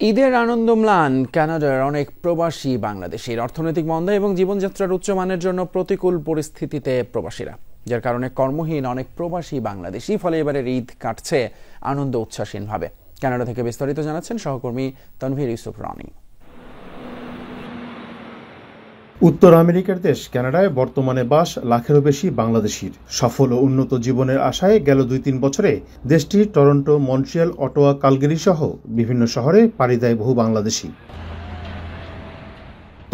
ঈদের আনন্দ ম্লান কানাডার অনেক প্রবাসী বাংলাদেশির। অর্থনৈতিক মন্দা এবং জীবনযাত্রার উচ্চমানের জন্য প্রতিকূল পরিস্থিতিতে প্রবাসীরা, যার কারণে কর্মহীন অনেক প্রবাসী বাংলাদেশি। ফলে এবারের ঈদ কাটছে আনন্দ উচ্ছ্বাসীনভাবে। কানাডা থেকে বিস্তারিত জানাচ্ছেন সহকর্মী তানভীর ইউসুফ রানী। উত্তর আমেরিকার দেশ কানাডায় বর্তমানে বাস লাখেরও বেশি বাংলাদেশির। সফল ও উন্নত জীবনের আশায় গেল 2-3 বছরে দেশটির টরন্টো, মন্ট্রিয়াল, অটোয়া, কালগেরি সহ বিভিন্ন শহরে পাড়ি দেয় বহু বাংলাদেশি।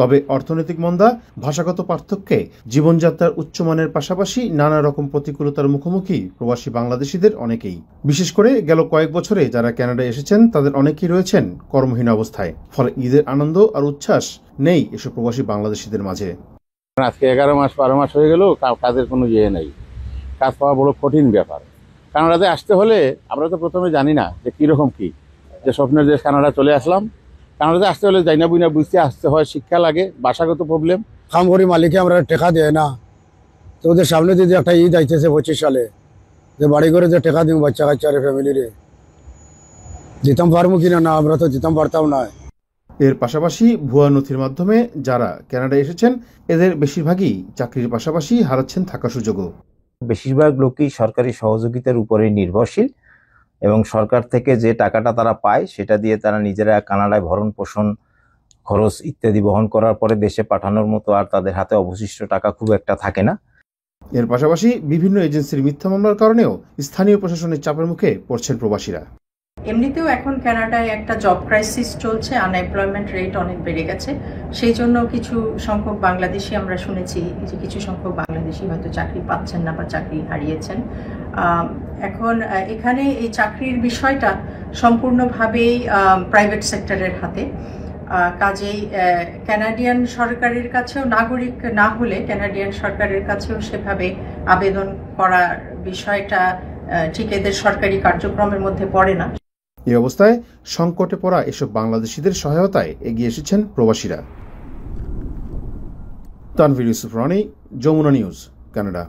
তবে অর্থনৈতিক মন্দা, ভাষাগত পার্থক্যে জীবনযাত্রার উচ্চমানের পাশাপাশি নানা রকম প্রতিকূলতার মুখোমুখি প্রবাসী বাংলাদেশিদের অনেকেই। বিশেষ করে গেল কয়েক বছরে যারা কানাডায় এসেছেন তাদের অনেকেই রয়েছেন কর্মহীন অবস্থায়। ফলে ঈদের আনন্দ আর উচ্ছ্বাস নেই এসব প্রবাসী বাংলাদেশিদের মাঝে। আজকে 11 মাস 12 মাস হয়ে গেল, কাজের কোনো ইয়ে নেই। কাজ পাওয়া বড় কঠিন ব্যাপার। কানাডাতে আসতে হলে আমরা তো প্রথমে জানি না যে কিরকম কি, যে স্বপ্নের দেশ কানাডা চলে আসলাম। কানাডাতে আসতে হলে যাই না বুঝনা বুঝতে আসতে হয়, শিক্ষা লাগে, ভাষাগত প্রবলেম। কাম করি মালিকে আমরা টেকা দেয় না, তো ওদের সামনে যদি একটা ঈদ আইতেছে 25 সালে, যে বাড়ি করে যে টেকা দিব বাচ্চা কাচ্চারে ফ্যামিলিরে, দিতাম পারবো কিনা না, আমরা তো দিতাম পারতাম না। এর পাশাপাশি ভুয়া নথির মাধ্যমে যারা কানাডায় এসেছেন এদের বেশিরভাগই চাকরির পাশাপাশি হারাচ্ছেন থাকার সুযোগও। বেশিরভাগ লোকই সরকারি সহযোগিতার উপরে নির্ভরশীল এবং সরকার থেকে যে টাকাটা তারা পায় সেটা দিয়ে তারা নিজেরা কানাডায় ভরণ পোষণ, খরচ ইত্যাদি বহন করার পরে দেশে পাঠানোর মতো আর তাদের হাতে অবশিষ্ট টাকা খুব একটা থাকে না। এর পাশাপাশি বিভিন্ন এজেন্সির মিথ্যা মামলার কারণেও স্থানীয় প্রশাসনের চাপের মুখে পড়ছেন প্রবাসীরা। এমনিতেও এখন কানাডায় একটা জব ক্রাইসিস চলছে, আনএমপ্লয়মেন্ট রেট অনেক বেড়ে গেছে। সেই জন্য কিছু সংখ্যক বাংলাদেশি আমরা শুনেছি যে কিছু সংখ্যক বাংলাদেশি হয়তো চাকরি পাচ্ছেন না বা চাকরি হারিয়েছেন। এখন এখানে এই চাকরির বিষয়টা সম্পূর্ণভাবেই প্রাইভেট সেক্টরের হাতে। কাজেই কানাডিয়ান সরকারের কাছেও, নাগরিক না হলে কানাডিয়ান সরকারের কাছেও সেভাবে আবেদন করার বিষয়টা ঠিক এদের সরকারি কার্যক্রমের মধ্যে পড়ে না। এই অবস্থায় সংকটে পড়া এসব বাংলাদেশিদের সহায়তায় এগিয়ে এসেছেন প্রবাসীরা। তানভীর ইউসুফ রানী, যমুনা নিউজ, কানাডা।